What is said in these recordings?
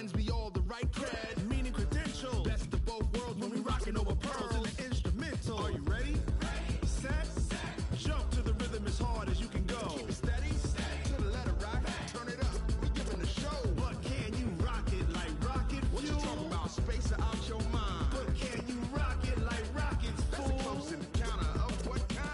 lines be all the right cred. Meaning credential. Best of both worlds when we rockin' over pearls in the instrumental. Are you ready? Set. Jump to the rhythm as hard as you can go. Keep it steady. To the letter right. Turn it up. We giving the show. But can you rock it like rocket fuel? What you talking about? Space out your mind. But can you rock it like rockets, fool? That's a close encounter of what kind?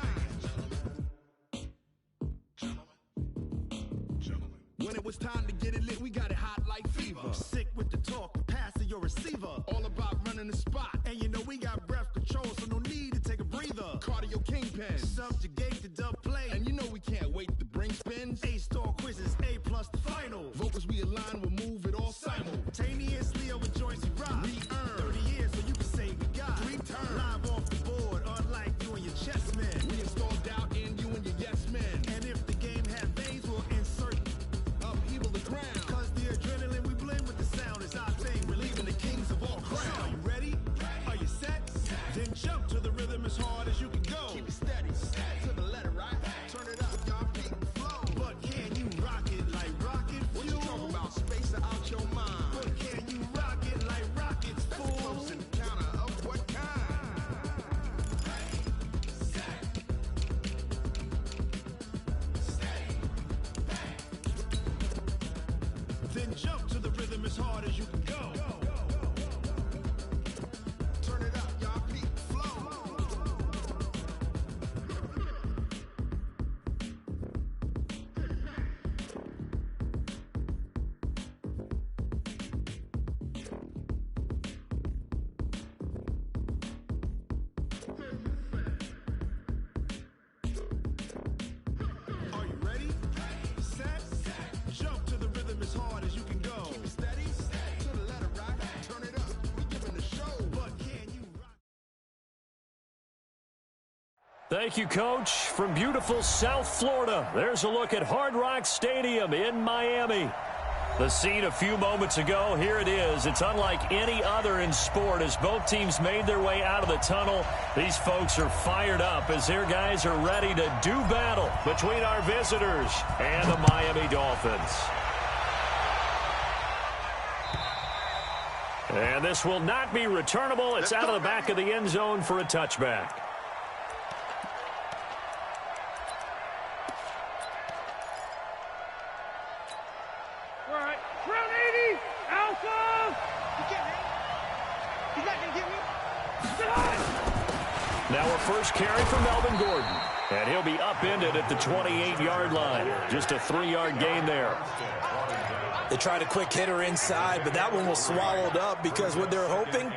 Gentlemen. When it was time to get it lit, we got it hot like fever. Sick with the talk, pass to your receiver. All about running the spot. And you know we got breath control, so no need to take a breather. Cardio kingpin. Subjugate the dub play. And you know we can't wait to bring spins. A-star quizzes, A+ the final. Vocals we align, we'll move it all simultaneously over joints we rock. We earn 30 years so you can say we got 3 turns. Live off the board, unlike you and your chess men. We install doubt in you and your yes men. And if the game had veins, we'll insert upheaval the ground. Cause the adrenaline we blend with the sound is our thing. We're leaving the kings of all crowns. Are you ready? Are you set? Then jump to the rhythm as hard as you can go. Keep it steady. To the letter right. Turn it up, y'all. Keep it flow. But can you rock it like rocket fuel? What you talking about? Space out your mind. But can you rock it like rockets, fool? That's a close encounter of what kind? Then jump to the rhythm as hard as you can go. Turn it up, y'all. Keep it flow. Are you ready? Set. Jump to the rhythm as hard as you can go. Keep it steady. To the letter right. Turn it up. We giving the show. But can you rock? Thank you, Coach. From beautiful South Florida, there's a look at Hard Rock Stadium in Miami. The scene a few moments ago, here it is. It's unlike any other in sport as both teams made their way out of the tunnel. These folks are fired up as their guys are ready to do battle between our visitors and the Miami Dolphins. And this will not be returnable. It's out of the back of the end zone for a touchback. All right, round 80, Alpha! He's not going to get me. Now a first carry for Melvin Gordon. And he'll be upended at the 28-yard line. Just a 3-yard gain there. They tried a quick hitter inside, but that one was swallowed up because what they're hoping,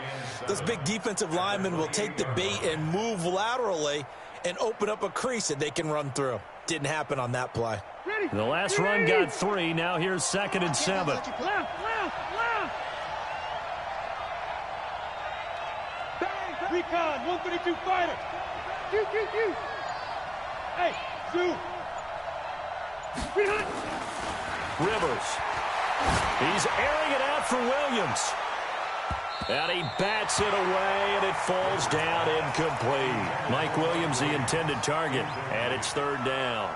those big defensive linemen will take the bait and move laterally and open up a crease that they can run through. Didn't happen on that play. The last run got 3. Now here's 2nd and 7. Left. Bang! Recon, 132 fighter. Q. Hey, Zoo. Rivers. He's airing it out for Williams. And he bats it away, and it falls down incomplete. Mike Williams, the intended target, and it's 3rd down.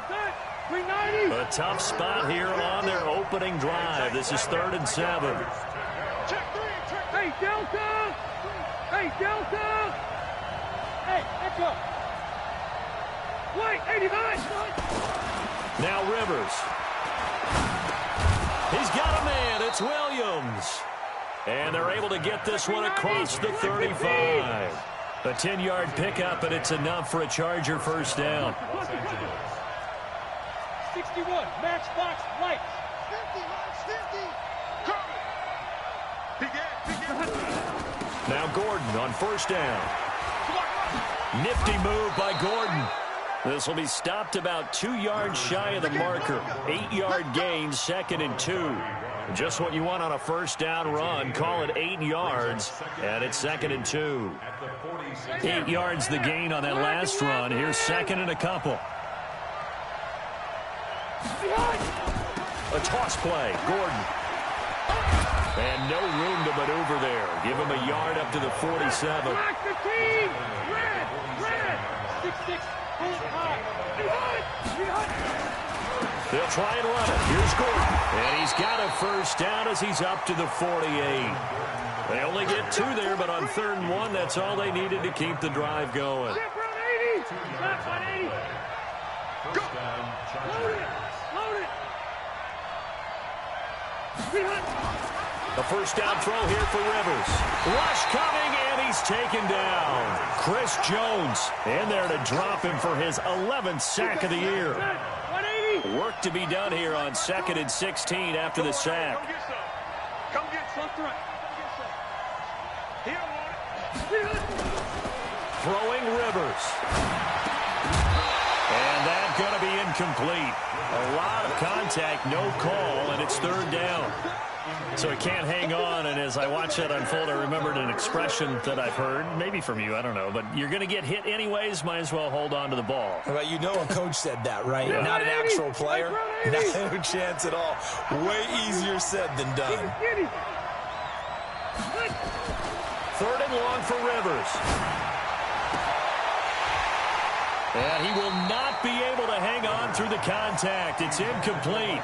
A tough spot here on their opening drive. This is 3rd and 7. Hey, Delta! Hey, echo! White, 89! Now Rivers. He's got a man. It's Williams. And they're able to get this one across the 35. A 10-yard pickup, and it's enough for a Charger first down. 61, Matchbox Lights. 50. Now Gordon on first down. Nifty move by Gordon. This will be stopped about 2 yards shy of the marker. 8-yard gain, 2nd and 2. Just what you want on a first down run. Call it 8 yards, and it's 2nd and 2. 8 yards the gain on that last run. Here's 2nd and a couple. A toss play, Gordon. And no room to maneuver there. Give him a yard up to the 47. Black 15! Red! 6-6, They'll try and run it. Here's Gordon. And he's got a first down as he's up to the 48. They only get 2 there, but on 3rd and 1, that's all they needed to keep the drive going. Step on 80. Step on 80. Go. Load it. Load it. A first down throw here for Rivers. Rush coming, and he's taken down. Chris Jones in there to drop him for his 11th sack of the year. 180. Work to be done here on 2nd and 16 after the sack. Come get some. Front. Throwing Rivers. And that's going to be incomplete. A lot of contact, no call, and it's 3rd down. So he can't hang on, and as I watch that unfold, I remembered an expression that I've heard, maybe from you, I don't know, but you're going to get hit anyways, might as well hold on to the ball. Well, you know a coach said that, right? Yeah. Not an actual player. No chance at all. Way easier said than done. 3rd and long for Rivers. And he will not be able to hang on through the contact. It's incomplete.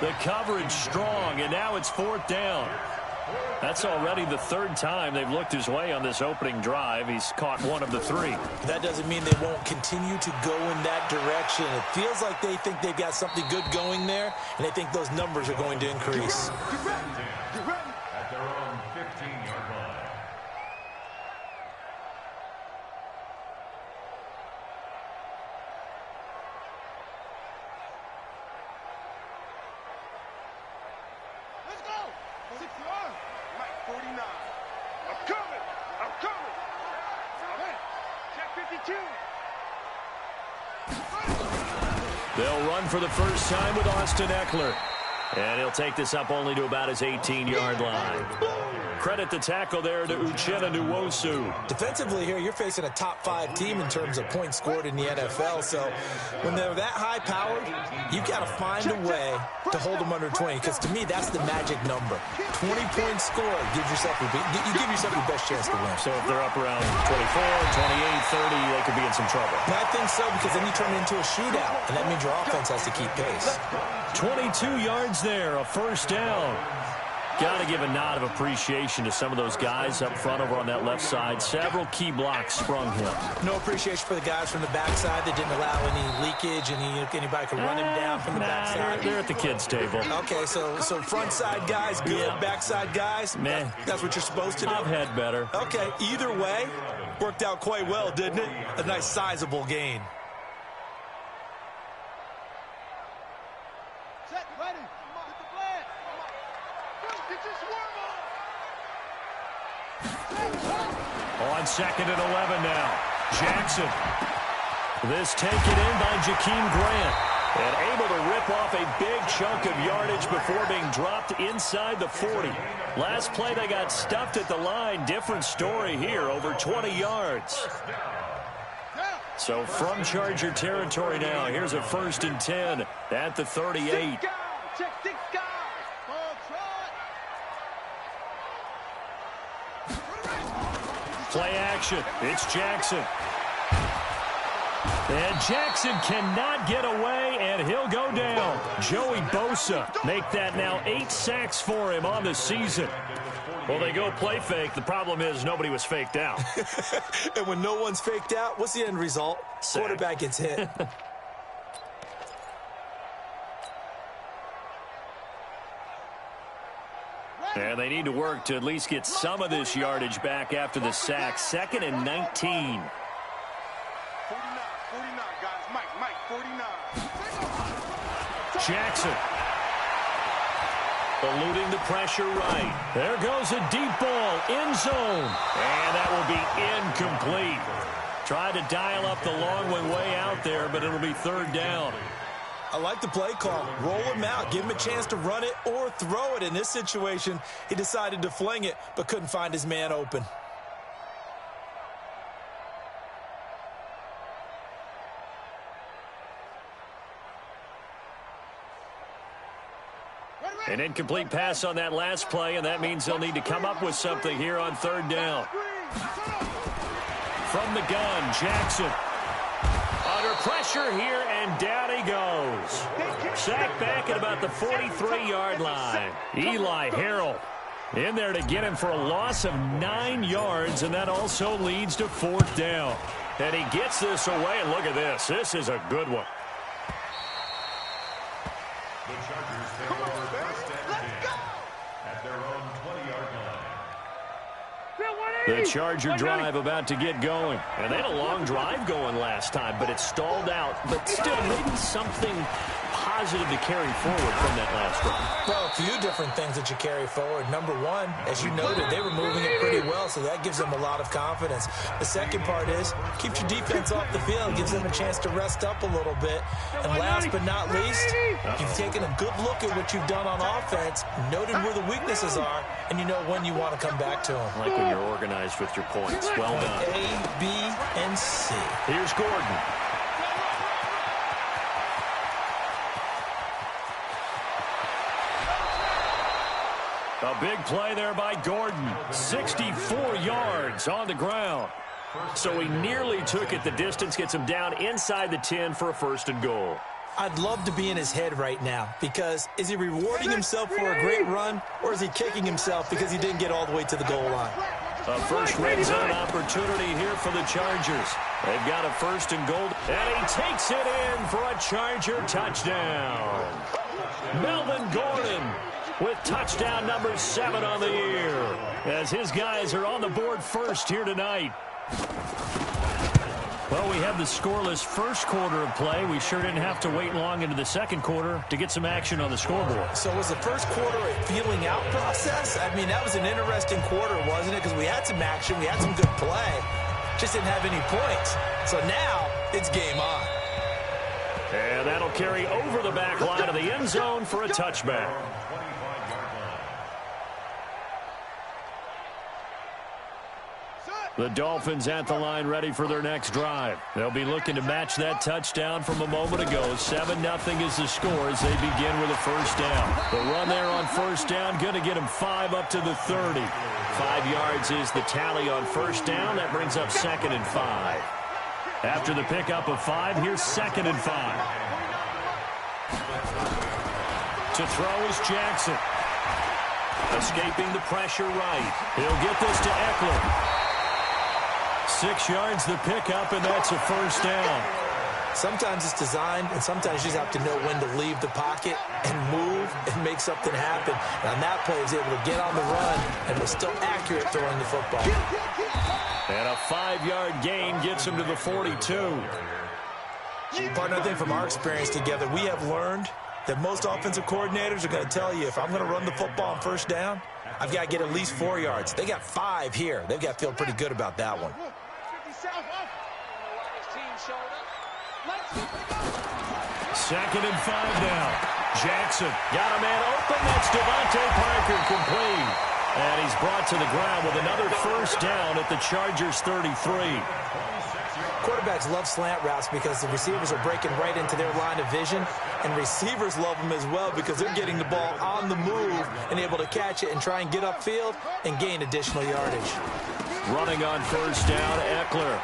The coverage strong, and now it's 4th down. That's already the 3rd time they've looked his way on this opening drive. He's caught 1 of the 3. That doesn't mean they won't continue to go in that direction. It feels like they think they've got something good going there, and they think those numbers are going to increase. At their own 15-yard line. Mike 49. I'm coming. I'm coming. Check 52. They'll run for the first time with Austin Eckler. And he'll take this up only to about his 18-yard line. Credit the tackle there to Uchenna Nwosu. Defensively here, you're facing a top-5 team in terms of points scored in the NFL. So when they're that high-powered, you've got to find a way to hold them under 20. Because to me, that's the magic number. 20 points scored gives yourself you give yourself your best chance to win. So if they're up around 24, 28, 30, they could be in some trouble. I think so, because then you turn it into a shootout, and that means your offense has to keep pace. 22 yards there, a first down. Got to give a nod of appreciation to some of those guys up front over on that left side. Several key blocks sprung him. No appreciation for the guys from the backside that didn't allow any leakage, and anybody could run him down from the backside. They're at the kids' table. Okay, so front side guys good, backside guys, meh. That's what you're supposed to do? I've had better. Okay, either way, worked out quite well, didn't it? A nice sizable gain. Set, ready. Get the flag. Get your swarm on. On 2nd and 11 now. Jackson. This taken in by Jakeem Grant. And able to rip off a big chunk of yardage before being dropped inside the 40. Last play they got stuffed at the line. Different story here, over 20 yards. So from Charger territory now, here's a 1st and 10 at the 38. Check 6 guys. Play action. It's Jackson. And Jackson cannot get away, and he'll go down. Joey Bosa make that now 8 sacks for him on the season. Well, they go play fake. The problem is nobody was faked out. And when no one's faked out, what's the end result? Sack. Quarterback gets hit. And they need to work to at least get some of this yardage back after the sack. 2nd and 19. 49, guys. Mike, 49. Jackson. Eluding the pressure right. There goes a deep ball, end zone. And that will be incomplete. Tried to dial up the long way out there, but it'll be 3rd down. I like the play call. Roll him out. Give him a chance to run it or throw it. In this situation, he decided to fling it, but couldn't find his man open. An incomplete pass on that last play, and that means they'll need to come up with something here on 3rd down. From the gun, Jackson. A under pressure here, and down he goes. Sacked back at about the 43-yard line. Eli Harrell in there to get him for a loss of 9 yards, and that also leads to 4th down. And he gets this away, and look at this. This is a good one. The Chargers take over first and 10 at their own 20-yard line. The Charger drive about to get going. And they had a long drive going last time, but it stalled out. But still, maybe something positive to carry forward from that last drive. Well, a few different things that you carry forward. Number one, as you noted, they were moving it pretty well, so that gives them a lot of confidence. The second part is, keeps your defense off the field, gives them a chance to rest up a little bit. And last but not least, you've taken a good look at what you've done on offense, noted where the weaknesses are, and you know when you want to come back to them. I like when you're organized with your points. Well done. A, B, and C. Here's Gordon. A big play there by Gordon. 64 yards on the ground. So he nearly took it the distance, gets him down inside the 10 for a 1st and goal. I'd love to be in his head right now, because is he rewarding himself for a great run, or is he kicking himself because he didn't get all the way to the goal line? A first red zone opportunity here for the Chargers. They've got a 1st and goal, and he takes it in for a Charger touchdown. Melvin Gordon with touchdown number 7 on the year, as his guys are on the board first here tonight. Well, we had the scoreless first quarter of play. We sure didn't have to wait long into the second quarter to get some action on the scoreboard. So was the first quarter a feeling out process? I mean, that was an interesting quarter, wasn't it? Because we had some action, we had some good play, just didn't have any points. So now it's game on. And that'll carry over the back line of the end zone for a touchback. The Dolphins at the line ready for their next drive. They'll be looking to match that touchdown from a moment ago. 7-0 is the score as they begin with a 1st down. The run there on 1st down, going to get him 5 up to the 30. 5 yards is the tally on 1st down. That brings up 2nd and 5. After the pickup of 5, here's 2nd and 5. To throw is Jackson. Escaping the pressure right. He'll get this to Eckler. 6 yards the pickup, and that's a 1st down. Sometimes it's designed, and sometimes you just have to know when to leave the pocket and move and make something happen. And on that play, he was able to get on the run and was still accurate throwing the football. And a 5-yard gain gets him to the 42. Partner, I think from our experience together, we have learned that most offensive coordinators are going to tell you, if I'm going to run the football on 1st down, I've got to get at least 4 yards. They got 5 here. They've got to feel pretty good about that one. 2nd and 5 now. Jackson got a man open. That's Devontae Parker complete. And he's brought to the ground with another 1st down at the Chargers 33. Quarterbacks love slant routes because the receivers are breaking right into their line of vision, and receivers love them as well because they're getting the ball on the move and able to catch it and try and get upfield and gain additional yardage. Running on 1st down, Eckler.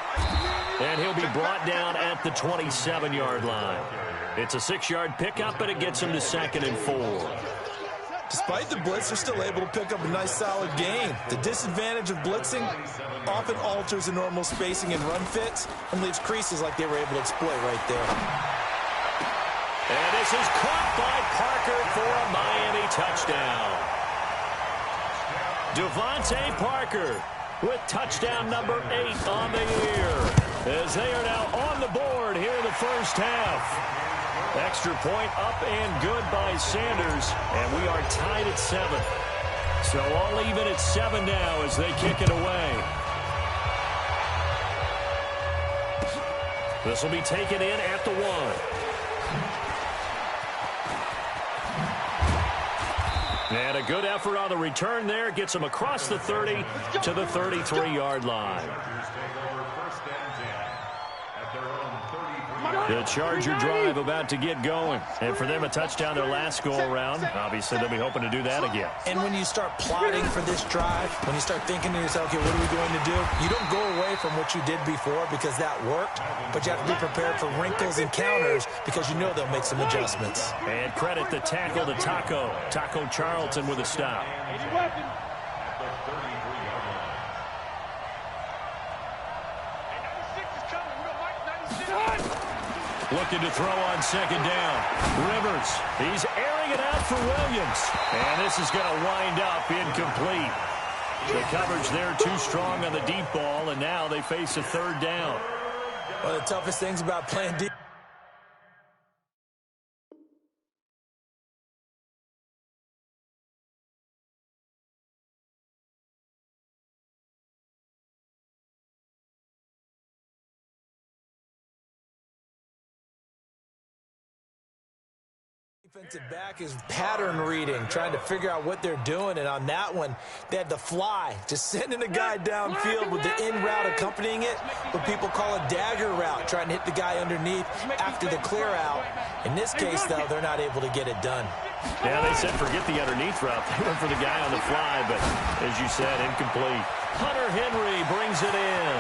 And he'll be brought down at the 27-yard line. It's a 6-yard pickup, but it gets him to 2nd and 4. Despite the blitz, they're still able to pick up a nice, solid gain. The disadvantage of blitzing often alters the normal spacing and run fits and leaves creases like they were able to exploit right there. And this is caught by Parker for a Miami touchdown. Devontae Parker with touchdown number 8 on the year, as they are now on the board here in the 1st half. Extra point up and good by Sanders, and we are tied at 7. So all even at 7 now as they kick it away. This will be taken in at the 1. And a good effort on the return there. Gets him across the 30 to the 33-yard line. The Charger drive about to get going. And for them, a touchdown their last go-around. Obviously, they'll be hoping to do that again. And when you start plotting for this drive, when you start thinking to yourself, okay, what are we going to do? You don't go away from what you did before because that worked, but you have to be prepared for wrinkles and counters because you know they'll make some adjustments. And credit the tackle to Taco. Taco Charlton with a stop. Looking to throw on second down. Rivers, he's airing it out for Williams. And this is going to wind up incomplete. The coverage there too strong on the deep ball, and now they face a third down. One of the toughest things about playing deep. Defensive back is pattern reading, trying to figure out what they're doing, and on that one, they had the fly, just sending a guy downfield with the in route accompanying it, what people call a dagger route, trying to hit the guy underneath after the clear out. In this case, though, they're not able to get it done. Yeah, they said forget the underneath route. They went for the guy on the fly, but as you said, incomplete. Hunter Henry brings it in.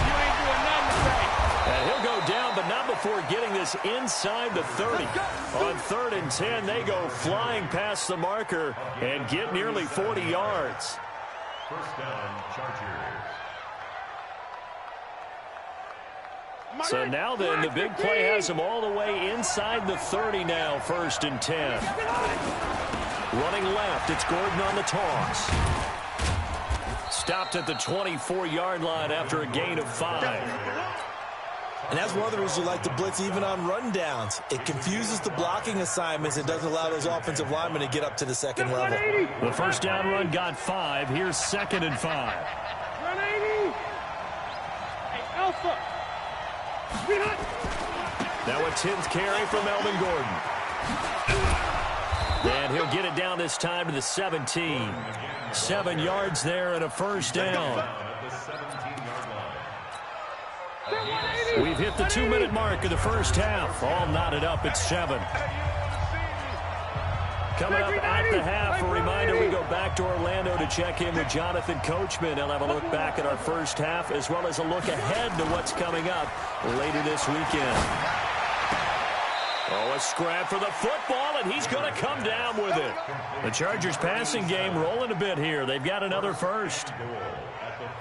You ain't doing nothing right. And he'll go down, but not before getting this inside the 30. On 3rd and 10, they go flying past the marker and get nearly 40 yards. First down, Chargers. So now then, the big play has them all the way inside the 30 now, 1st and 10. Running left, it's Gordon on the toss. Stopped at the 24-yard line after a gain of 5. And that's one of the reasons you like to blitz even on rundowns. It confuses the blocking assignments and doesn't allow those offensive linemen to get up to the second level. The first down run got 5. Here's 2nd and 5. Run 80. Hey, Alpha. Now a 10th carry from Melvin Gordon. And he'll get it down this time to the 17. 7 yards there and a first down. We've hit the 2-minute mark of the first half. All knotted up at 7. Coming up at the half, a reminder, we go back to Orlando to check in with Jonathan Coachman. He'll have a look back at our first half as well as a look ahead to what's coming up later this weekend. Oh, a scrap for the football, and he's going to come down with it. The Chargers passing game rolling a bit here. They've got another first.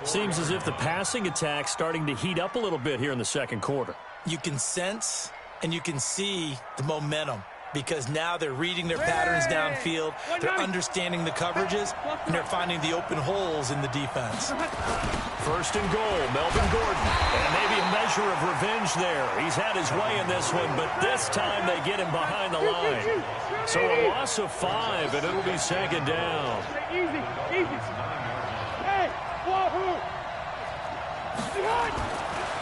Seems as if the passing attack's starting to heat up a little bit here in the second quarter. You can sense and you can see the momentum because now they're reading their patterns downfield, they're understanding the coverages, and they're finding the open holes in the defense. 1st and goal, Melvin Gordon. And maybe a measure of revenge there. He's had his way in this one, but this time they get him behind the line. So a loss of 5, and it'll be 2nd down. Easy, easy. Hey, wahoo.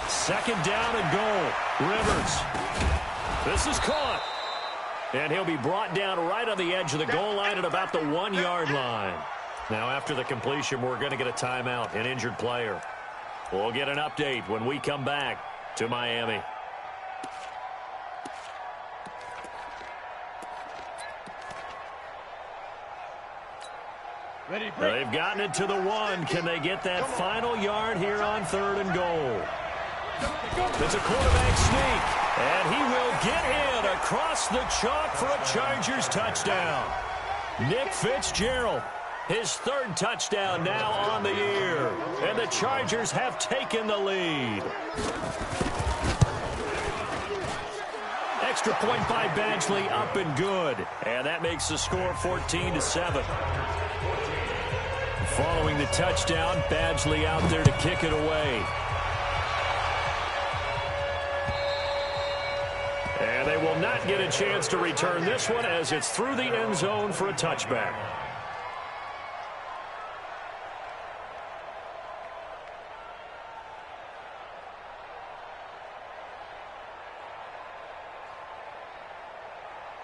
2nd down and goal. Rivers. This is caught. And he'll be brought down right on the edge of the goal line at about the 1-yard line. Now, after the completion, we're going to get a timeout, an injured player. We'll get an update when we come back to Miami. Ready, They've gotten it to the 1. Can they get that final yard here on 3rd and goal? It's a quarterback sneak. And he will get in across the chalk for a Chargers touchdown. Nick Fitzgerald, his 3rd touchdown now on the year. And the Chargers have taken the lead. Extra point by Badgley up and good. And that makes the score 14-7. Following the touchdown, Badgley out there to kick it away. And they will not get a chance to return this one as it's through the end zone for a touchback.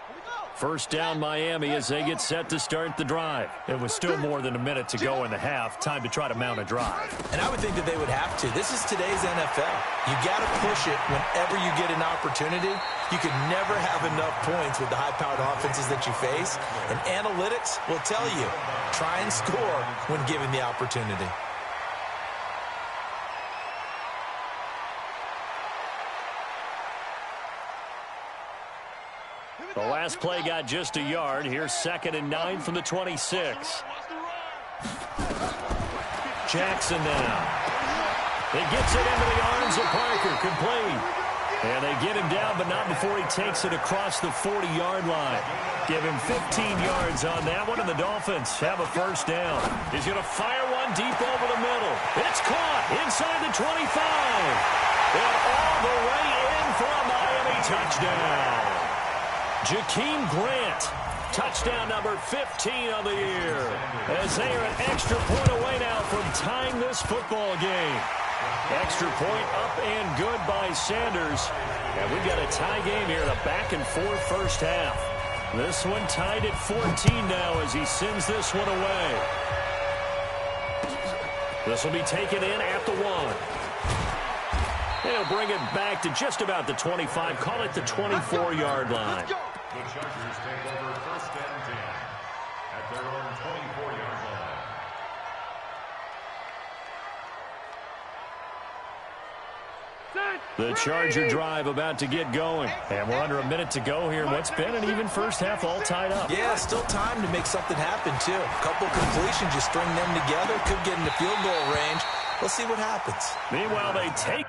Here we go. First down Miami as they get set to start the drive. It was still more than a minute to go in the half. Time to try to mount a drive. And I would think that they would have to. This is today's NFL. You got to push it whenever you get an opportunity. You can never have enough points with the high-powered offenses that you face. And analytics will tell you, try and score when given the opportunity. The last play got just a yard. Here's 2nd and 9 from the 26. Jackson now. He gets it into the arms of Parker. Complete. And they get him down, but not before he takes it across the 40-yard line. Give him 15 yards on that one, and the Dolphins have a first down. He's going to fire one deep over the middle. It's caught inside the 25. And all the way in for a Miami touchdown. Jakeem Grant, touchdown number 15 on the year, as they are an extra point away now from tying this football game. Extra point up and good by Sanders. And we've got a tie game here in a back-and-forth first half. This one tied at 14 now as he sends this one away. This will be taken in at the 1. They'll bring it back to just about the 25, call it the 24-yard line. The Chargers take over 1st and 10 at their own 24-yard line. The Charger drive about to get going. And we're under a minute to go here. What's been an even first half all tied up. Yeah, still time to make something happen, too. A couple completions, you string them together, could get into field goal range. Let's see what happens. Meanwhile, they take...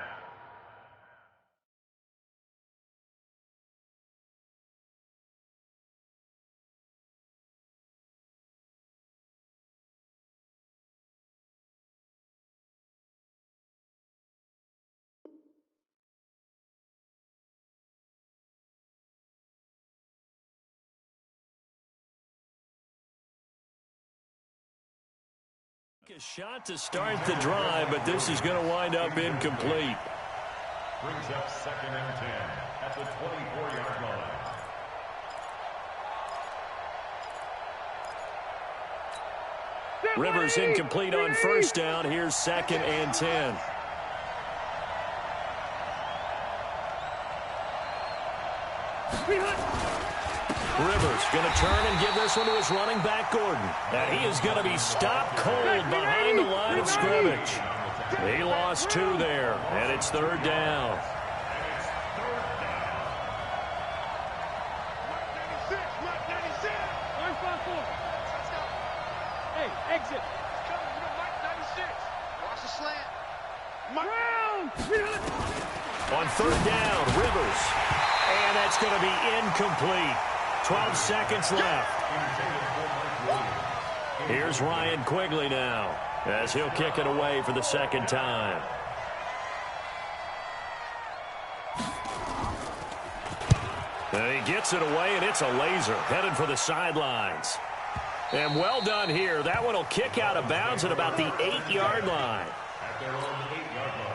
A shot to start the drive, but this is going to wind up incomplete. Brings up 2nd and 10 at the 24-yard line. Rivers incomplete on first down. Here's 2nd and 10. Rivers going to turn and give this one to his running back, Gordon. And he is going to be stopped cold behind the line of scrimmage. He lost 2 there, and it's 3rd down. Hey, exit. Watch the slant. On 3rd down, Rivers. And that's going to be incomplete. 12 seconds left. Here's Ryan Quigley now, as he'll kick it away for the 2nd time. And he gets it away, and it's a laser headed for the sidelines. And well done here. That one will kick out of bounds at about the 8-yard line. At their own 8-yard line.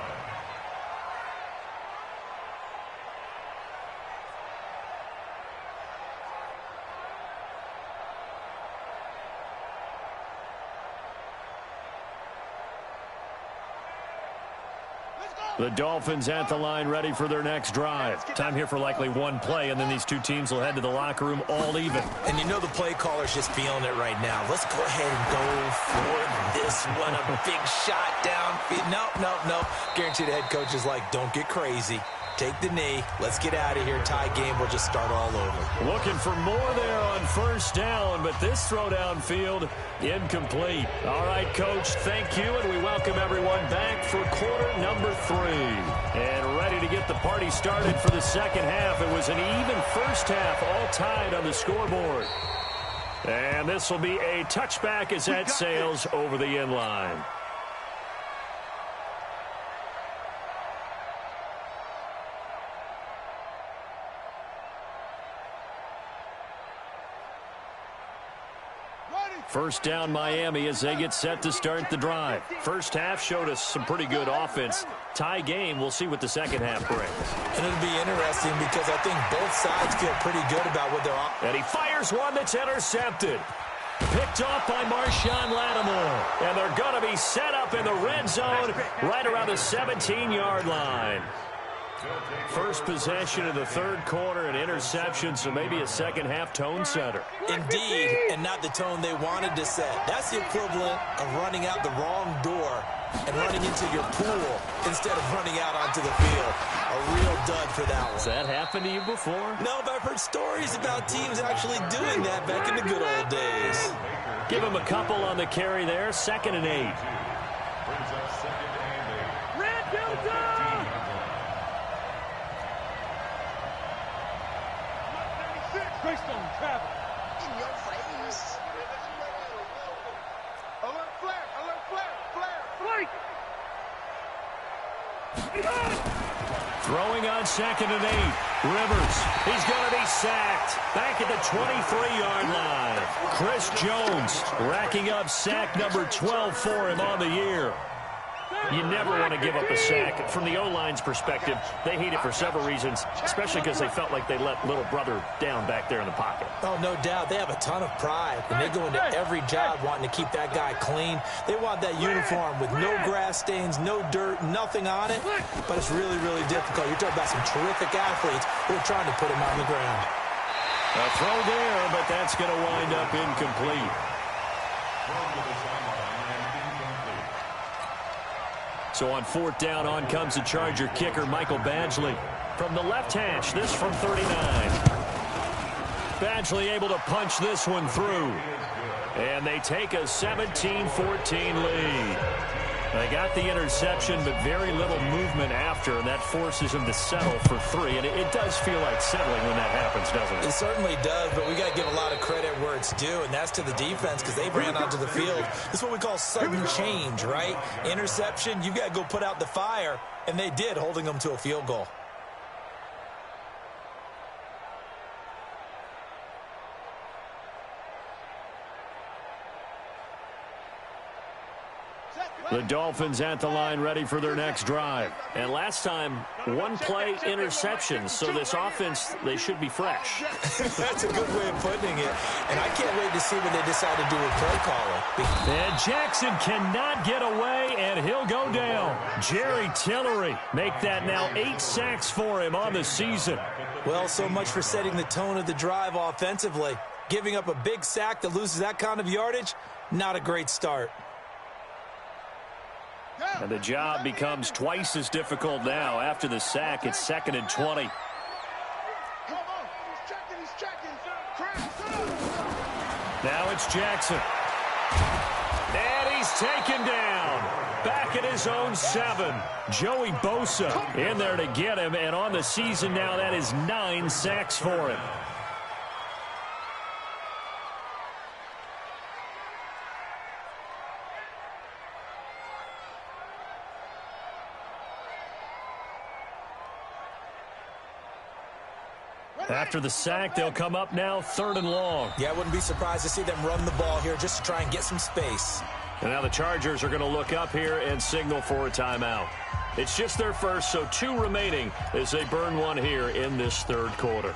The Dolphins at the line ready for their next drive. Time here for likely one play, and then these two teams will head to the locker room all even. And you know the play caller's just feeling it right now. Let's go ahead and go for this one. A big shot downfield. No. Guarantee the head coach is like, don't get crazy. Take the knee. Let's get out of here. Tie game will just start all over. Looking for more there on first down, but this throw downfield incomplete. All right, Coach, thank you, and we welcome everyone back for quarter number 3. And ready to get the party started for the second half. It was an even first half, all tied on the scoreboard. And this will be a touchback as that sails over the end line. First down Miami as they get set to start the drive. First half showed us some pretty good offense. Tie game, we'll see what the second half brings. And it'll be interesting because I think both sides feel pretty good about what they're on. And he fires one that's intercepted. Picked off by Marshawn Lattimore. And they're going to be set up in the red zone right around the 17-yard line. First possession of the third quarter, an interception, so maybe a second-half tone setter. Indeed, and not the tone they wanted to set. That's the equivalent of running out the wrong door and running into your pool instead of running out onto the field. A real dud for that one. Has that happened to you before? No, but I've heard stories about teams actually doing that back in the good old days. Give him a couple on the carry there, 2nd and 8. Brings up 2nd and 8. Red Delta! Greystone travel. In your face. Alert flare, alert flare, flare. Flank! Throwing on 2nd and 8. Rivers, he's going to be sacked. Back at the 23-yard line. Chris Jones racking up sack number 12 for him on the year. You never want to give up a sack. From the O-line's perspective, they hate it for several reasons, especially because they felt like they let little brother down back there in the pocket. Oh, no doubt. They have a ton of pride, and they go into every job wanting to keep that guy clean. They want that uniform with no grass stains, no dirt, nothing on it, but it's really, really difficult. You're talking about some terrific athletes who are trying to put him on the ground. A throw there, but that's going to wind up incomplete. So on 4th down, on comes the Charger kicker, Michael Badgley. From the left hash, this from 39. Badgley able to punch this one through. And they take a 17-14 lead. They got the interception, but very little movement after, and that forces them to settle for 3. And it does feel like settling when that happens, doesn't it? It certainly does, but we got to give a lot of credit where it's due, and that's to the defense because they ran onto the field. This is what we call sudden change, right? Interception, you got to go put out the fire, and they did, holding them to a field goal. The Dolphins at the line ready for their next drive. And last time, one-play interceptions. So this offense, they should be fresh. That's a good way of putting it. And I can't wait to see what they decide to do with play calling. And Jackson cannot get away, and he'll go down. Jerry Tillery make that now 8 sacks for him on the season. Well, so much for setting the tone of the drive offensively. Giving up a big sack that loses that kind of yardage, not a great start. And the job becomes twice as difficult now. After the sack, it's 2nd and 20. Now it's Jackson. And he's taken down. Back at his own 7. Joey Bosa in there to get him. And on the season now, that is 9 sacks for him. After the sack, they'll come up now 3rd and long. Yeah, I wouldn't be surprised to see them run the ball here just to try and get some space. And now the Chargers are going to look up here and signal for a timeout. It's just their first, so 2 remaining as they burn one here in this 3rd quarter.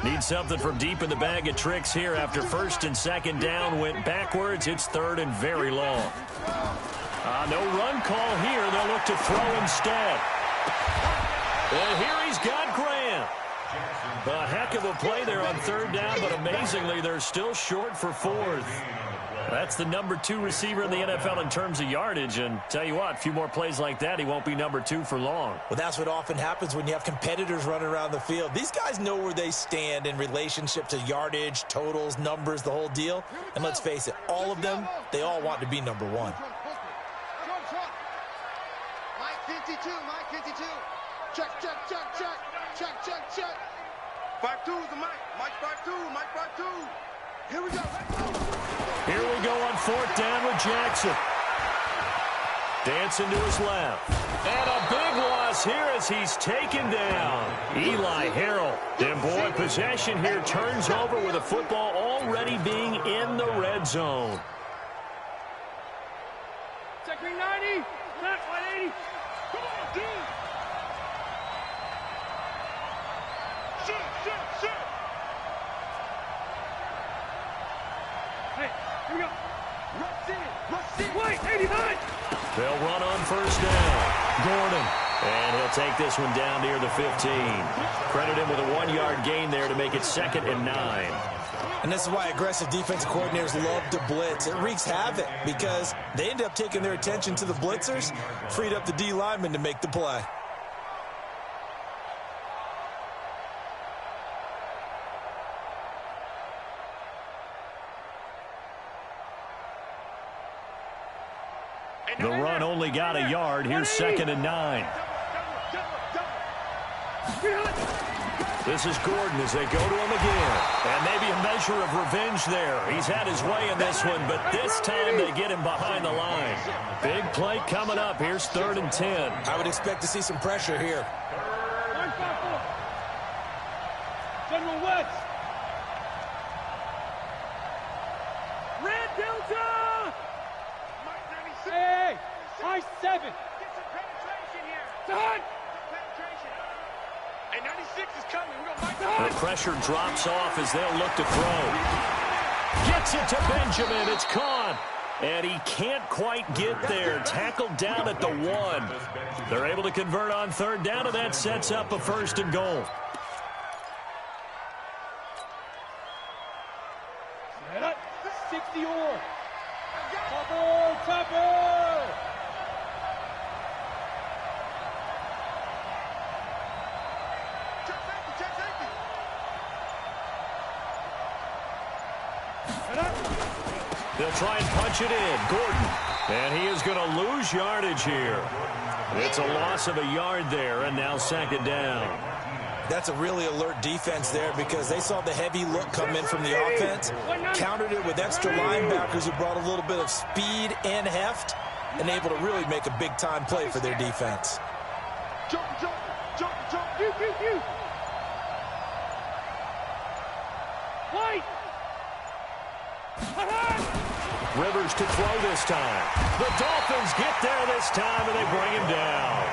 Need something from deep in the bag of tricks here after 1st and 2nd down went backwards. It's 3rd and very long. No run call here. They'll look to throw instead. And here he's got Grant. A heck of a play there on 3rd down, but amazingly, they're still short for 4th. That's the number 2 receiver in the NFL in terms of yardage. And tell you what, a few more plays like that, he won't be number 2 for long. Well, that's what often happens when you have competitors running around the field. These guys know where they stand in relationship to yardage, totals, numbers, the whole deal. And let's face it, all of them, they all want to be number 1. Mike 52, Mike 52. Check, check, check, check. Check, check, check. 5-2 is the Mike. Mike 5-2, Mike 5-2. Here we go. Here we go on 4th down with Jackson. Dancing to his left. And a big loss here as he's taken down. Eli Harrell. And boy, possession here turns over with the football already being in the red zone. Check me 90. Check 180. Come on, dude. Shoot. Hey, here we go. Rush in. Wait, 89. They'll run on 1st down. Gordon. And he'll take this one down near the 15. Credit him with a 1-yard gain there to make it 2nd and 9. And this is why aggressive defensive coordinators love to blitz. It wreaks havoc because they end up taking their attention to the blitzers, freed up the D lineman to make the play. The run only got a yard. Here's 2nd and 9. This is Gordon as they go to him again. And maybe a measure of revenge there. He's had his way in this one, but this time they get him behind the line. Big play coming up. Here's 3rd and 10. I would expect to see some pressure here. General West. Red Delta. Hey, high 7. Get some penetration here. Done. Penetration. And 96 is coming. The pressure drops off as they'll look to throw. Gets it to Benjamin. It's caught. And he can't quite get there. Tackled down at the 1. They're able to convert on 3rd down, and that sets up a 1st and goal. Set up. 60 or. Topper. They'll try and punch it in. Gordon. And he is going to lose yardage here. It's a loss of a yard there, and now 2nd down. That's a really alert defense there because they saw the heavy look come in from the offense, countered it with extra linebackers who brought a little bit of speed and heft, and able to really make a big-time play for their defense. Jump. You. White. Rivers to throw this time. The Dolphins get there this time, and they bring him down.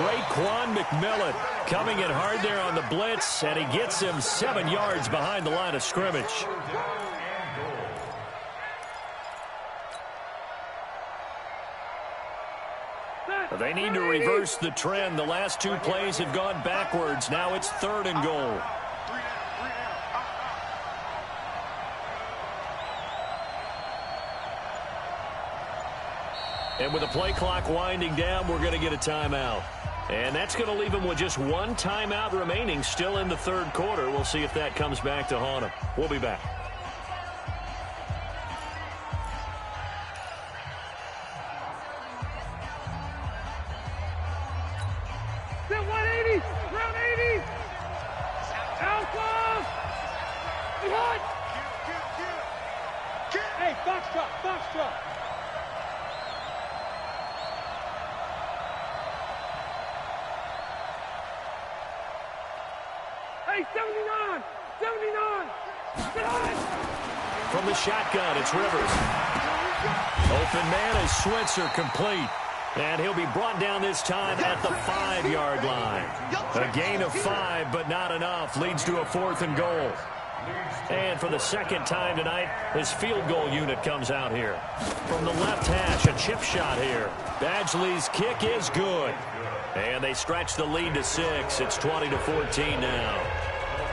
Raekwon McMillan coming in hard there on the blitz, and he gets him 7 yards behind the line of scrimmage. They need to reverse the trend. The last 2 plays have gone backwards. Now it's 3rd and goal. And with the play clock winding down, we're going to get a timeout. And that's going to leave them with just 1 timeout remaining still in the 3rd quarter. We'll see if that comes back to haunt them. We'll be back. Round 80. Alpha. Behind. Hey, Foxtrot. Hey, 79. Get on. From the shotgun, it's Rivers. Open man is Switzer, complete. And he'll be brought down this time at the 5-yard line. A gain of 5, but not enough. Leads to a 4th and goal. And for the 2nd time tonight, his field goal unit comes out here. From the left hash, a chip shot here. Badgley's kick is good. And they stretch the lead to 6. It's 20-14 now.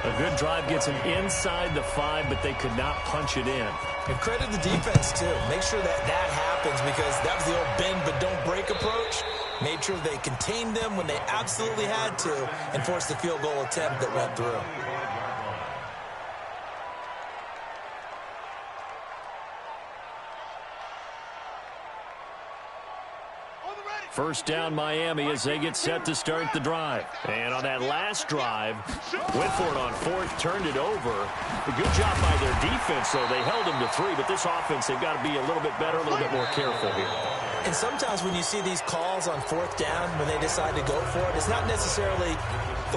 A good drive gets him inside the 5, but they could not punch it in. And credit the defense, too. Make sure that happens because that was the old bend but don't break approach. Made sure they contained them when they absolutely had to and forced the field goal attempt that went through. First down Miami as they get set to start the drive. And on that last drive, went for it on fourth, turned it over. A good job by their defense, though. They held them to 3, but this offense, they've got to be a little bit better, a little bit more careful here. And sometimes when you see these calls on fourth down, when they decide to go for it, it's not necessarily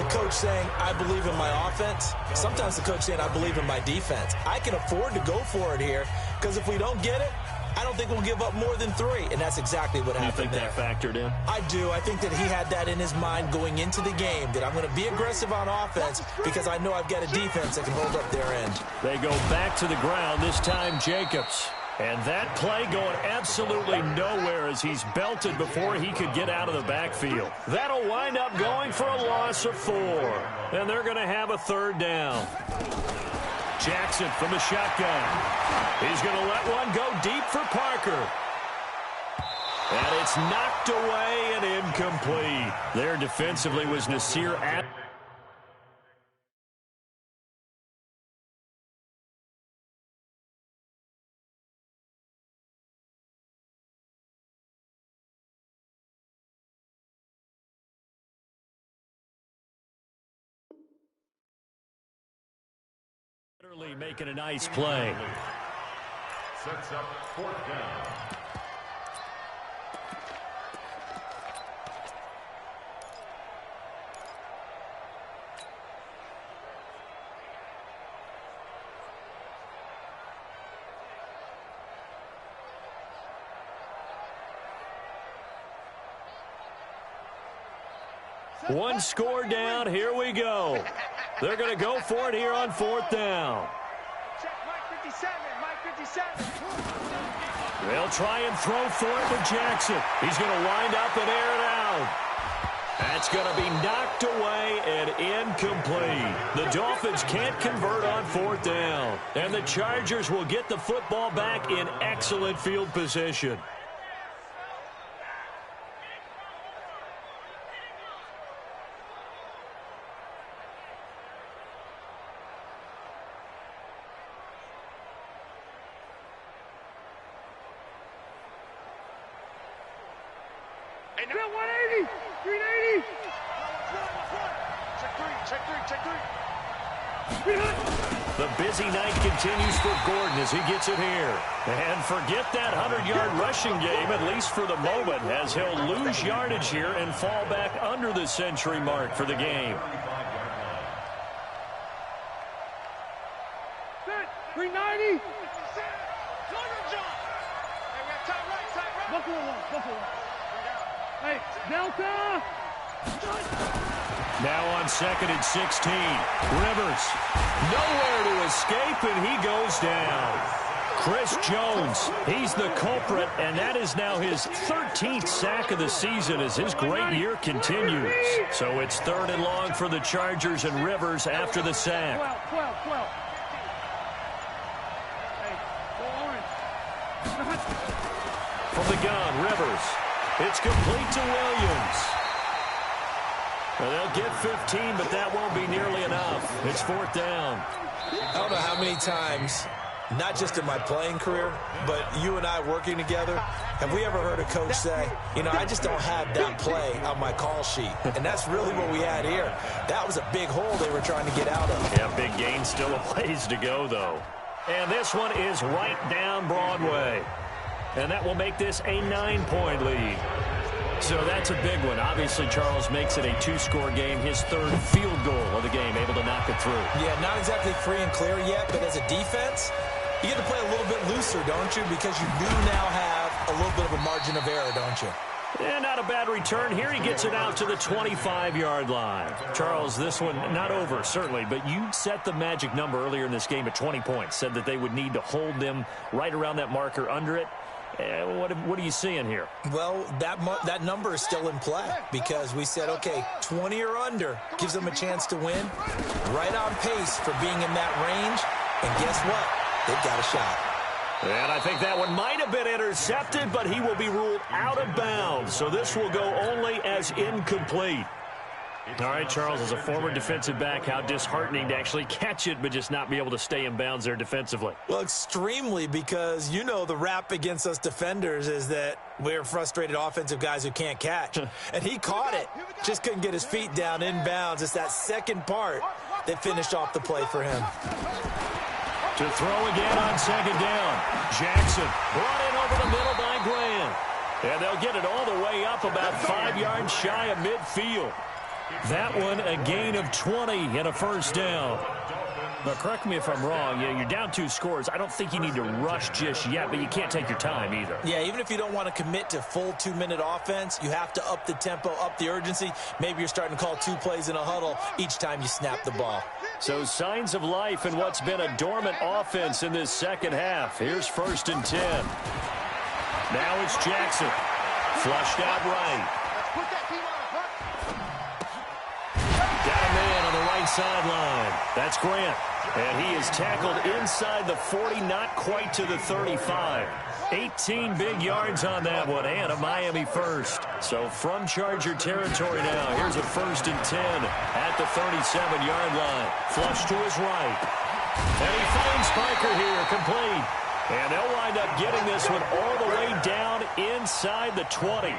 the coach saying, I believe in my offense. Sometimes the coach saying, I believe in my defense. I can afford to go for it here because if we don't get it, I don't think we'll give up more than 3, and that's exactly what happened there. You think that factored in? I do. I think that he had that in his mind going into the game, that I'm going to be aggressive on offense because I know I've got a defense that can hold up their end. They go back to the ground, this time Jacobs. And that play going absolutely nowhere as he's belted before he could get out of the backfield. That'll wind up going for a loss of 4. And they're going to have a third down. Jackson from the shotgun. He's going to let one go deep for Parker. And it's knocked away and incomplete. There defensively was Nasir at. Making a nice play. Sets up fourth down. One score down. Here we go. They're going to go for it here on fourth down. They'll try and throw for it with Jackson. He's going to wind up and air it out. That's going to be knocked away and incomplete. The Dolphins can't convert on fourth down. And the Chargers will get the football back in excellent field position. The busy night continues for Gordon as he gets it here. And forget that 100-yard rushing game, at least for the moment, as he'll lose yardage here and fall back under the century mark for the game. 390. Hey, Delta. Now on 2nd and 16. Rivers nowhere to escape, and he goes down. Chris Jones, he's the culprit, and that is now his 13th sack of the season as his great year continues. So it's 3rd and long for the Chargers and Rivers after the sack. 12. From the gun, Rivers. It's complete to Williams. Well, they'll get 15, but that won't be nearly enough. It's 4th down. I don't know how many times, not just in my playing career, but you and I working together, have we ever heard a coach say, you know, I just don't have that play on my call sheet. And that's really what we had here. That was a big hole they were trying to get out of. Yeah, big gain, still a ways to go, though. And this one is right down Broadway. And that will make this a 9-point lead. So that's a big one. Obviously, Charles makes it a 2-score game. His 3rd field goal of the game, able to knock it through. Yeah, not exactly free and clear yet, but as a defense, you get to play a little bit looser, don't you? Because you do now have a little bit of a margin of error, don't you? And not a bad return. Here he gets it out to the 25-yard line. Charles, this one not over, certainly, but you set the magic number earlier in this game at 20 points. Said that they would need to hold them right around that marker under it. What are you seeing here? Well, that number is still in play because we said, okay, 20 or under gives them a chance to win. Right on pace for being in that range. And guess what? They've got a shot. And I think that one might have been intercepted, but he will be ruled out of bounds. So this will go only as incomplete. All right, Charles, as a former defensive back, how disheartening to actually catch it but just not be able to stay in bounds there defensively. Well, extremely, because you know the rap against us defenders is that we're frustrated offensive guys who can't catch. And he caught it, just couldn't get his feet down in bounds. It's that second part that finished off the play for him. To throw again on second down. Jackson brought in over the middle by Grant. And they'll get it all the way up about 5 yards shy of midfield. That one a gain of 20 and a first down. But correct me if I'm wrong, you're down 2 scores. I don't think you need to rush just yet, but you can't take your time either. Yeah, even if you don't want to commit to full 2-minute offense, you have to up the tempo, up the urgency. Maybe you're starting to call 2 plays in a huddle each time you snap the ball. So signs of life in what's been a dormant offense in this second half. Here's 1st and 10. Now it's Jackson. Flushed out right. Got a man on the right sideline. That's Grant. And he is tackled inside the 40, not quite to the 35. 18 big yards on that one, and a Miami first. So from Charger territory now, here's a 1st and 10 at the 37-yard line. Flush to his right. And he finds Parker here, complete. And they'll wind up getting this one all the way down inside the 20.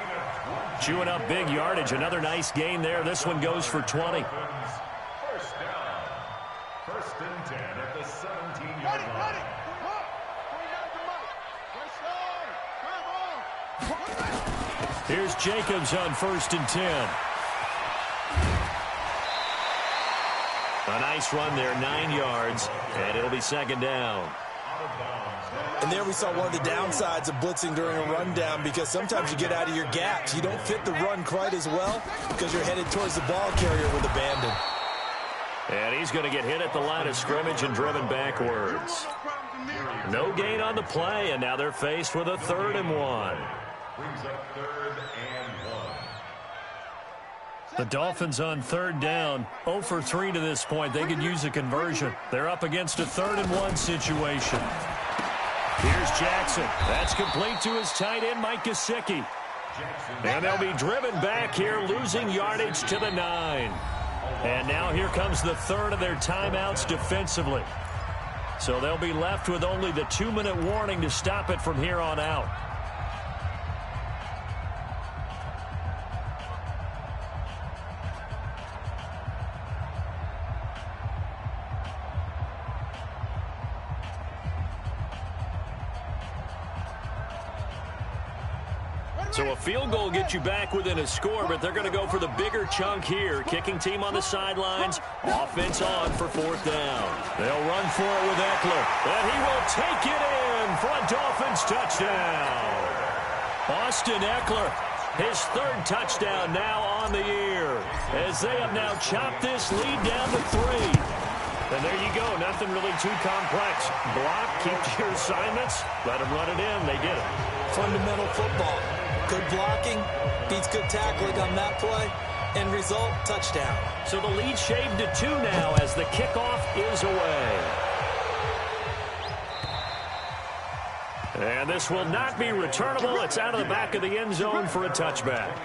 Chewing up big yardage. Another nice gain there. This one goes for 20. First down. 1st and 10 at the 17-yard line. Here's Jacobs on 1st and 10. A nice run there, 9 yards, and it'll be 2nd down. And there we saw one of the downsides of blitzing during a rundown, because sometimes you get out of your gaps. You don't fit the run quite as well because you're headed towards the ball carrier with abandon. And he's going to get hit at the line of scrimmage and driven backwards. No gain on the play, and now they're faced with a 3rd and 1. Brings up 3rd and 1. The Dolphins on 3rd down, 0 for 3 to this point. They could use a conversion. They're up against a 3rd and 1 situation. Here's Jackson. That's complete to his tight end, Mike Gesicki. And they'll be driven back here, losing yardage to the 9. And now here comes the 3rd of their timeouts defensively. So they'll be left with only the 2-minute warning to stop it from here on out. So a field goal gets you back within a score, but they're going to go for the bigger chunk here. Kicking team on the sidelines. Offense on for 4th down. They'll run for it with Eckler. And he will take it in for a Dolphins touchdown. Austin Eckler, his 3rd touchdown now on the year, as they have now chopped this lead down to 3. And there you go. Nothing really too complex. Block, keep to your assignments. Let them run it in. They did it. Fundamental football. Good blocking beats good tackling on that play. End result, touchdown. So the lead shaved to 2 now as the kickoff is away. And this will not be returnable. It's out of the back of the end zone for a touchback.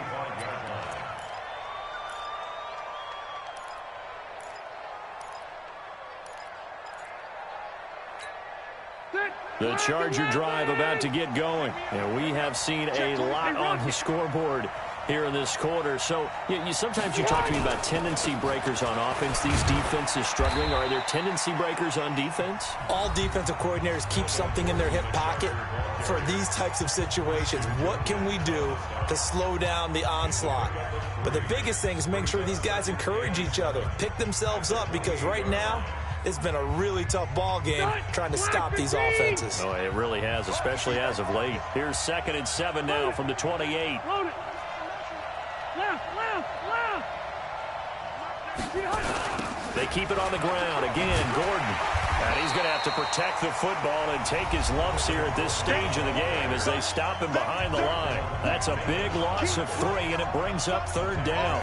The Charger drive about to get going. And we have seen a lot on the scoreboard here in this quarter. So sometimes you talk to me about tendency breakers on offense. These defenses struggling. Are there tendency breakers on defense? All defensive coordinators keep something in their hip pocket for these types of situations. What can we do to slow down the onslaught? But the biggest thing is make sure these guys encourage each other, pick themselves up, because right now, it's been a really tough ball game trying to stop these offenses. Oh, it really has, especially as of late. Here's 2nd and 7 now from the 28. They keep it on the ground. Again, Gordon. And he's going to have to protect the football and take his lumps here at this stage of the game as they stop him behind the line. That's a big loss of 3, and it brings up 3rd down.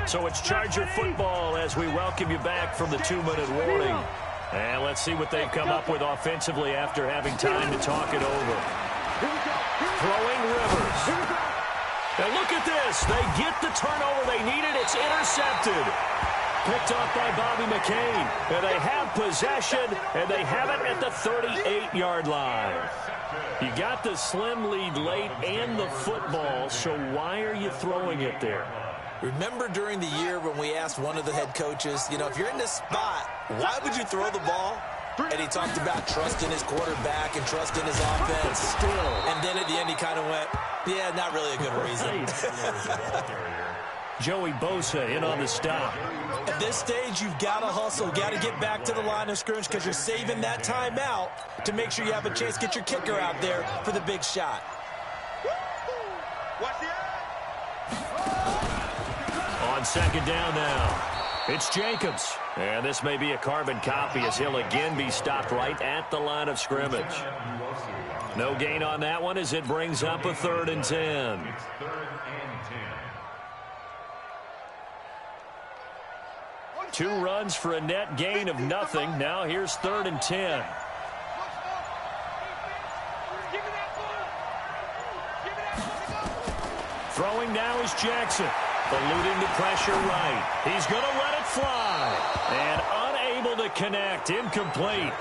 So it's Charger football as we welcome you back from the 2-minute warning. And let's see what they've come up with offensively after having time to talk it over. throwing Rivers. And look at this. They get the turnover they needed. It's intercepted. Picked off by Bobby McCain. And they have possession, and they have it at the 38-yard line. You got the slim lead late and the football, so why are you throwing it there? Remember during the year when we asked one of the head coaches, you know, if you're in this spot, why would you throw the ball? And he talked about trusting his quarterback and trusting his offense. Still. And then at the end he kind of went, yeah, not really a good reason. Joey Bosa in on the stop. At this stage, you've got to hustle, got to get back to the line of scrimmage because you're saving that timeout to make sure you have a chance to get your kicker out there for the big shot. On second down now, it's Jacobs. And this may be a carbon copy as he'll again be stopped right at the line of scrimmage. No gain on that one as it brings up a 3rd and 10. It's 3rd and 10. 2 runs for a net gain of nothing. Now here's 3rd and 10. Throwing now is Jackson. Eluding the pressure right. He's going to let it fly. And unable to connect. Incomplete.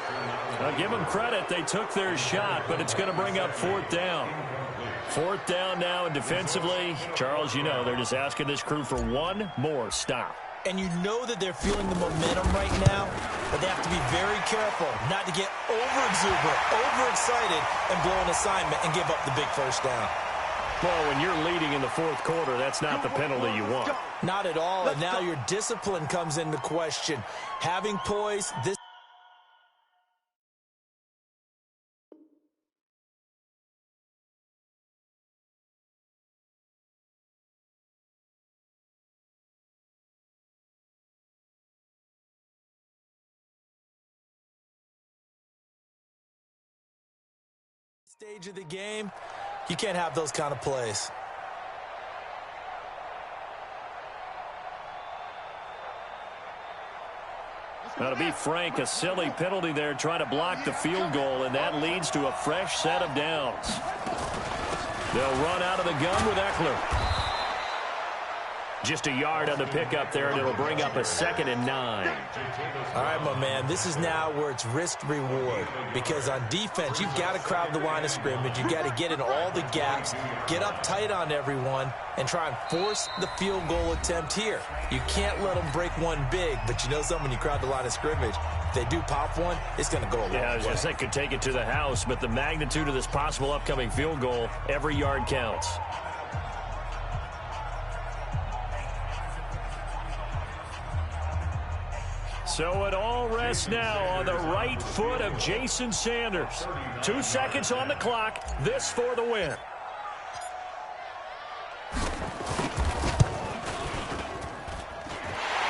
I'll give them credit. They took their shot, but it's going to bring up 4th down. 4th down now, and defensively, Charles, you know, they're just asking this crew for one more stop. And you know that they're feeling the momentum right now, but they have to be very careful not to get over-exuberant, overexcited, and blow an assignment and give up the big first down. Well, when you're leading in the 4th quarter, that's not the penalty you want. Not at all, and now your discipline comes into question. Having poise, this stage of the game, you can't have those kind of plays. Now, to be frank, a silly penalty there trying to block the field goal, and that leads to a fresh set of downs. They'll run out of the gun with Eckler. Just a yard on the pickup there, and it'll bring up a 2nd and 9. All right, my man, this is now where it's risk-reward, because on defense, you've got to crowd the line of scrimmage. You've got to get in all the gaps, get up tight on everyone, and try and force the field goal attempt here. You can't let them break one big, but you know something, when you crowd the line of scrimmage, if they do pop one, it's going to go a long way. Yeah, I was going to say could take it to the house, but the magnitude of this possible upcoming field goal, every yard counts. So it all rests now on the right foot of Jason Sanders. 2 seconds on the clock. This for the win.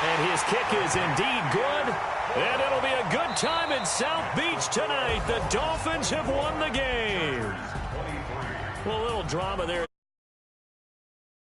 And his kick is indeed good. And it'll be a good time in South Beach tonight. The Dolphins have won the game. Well, a little drama there.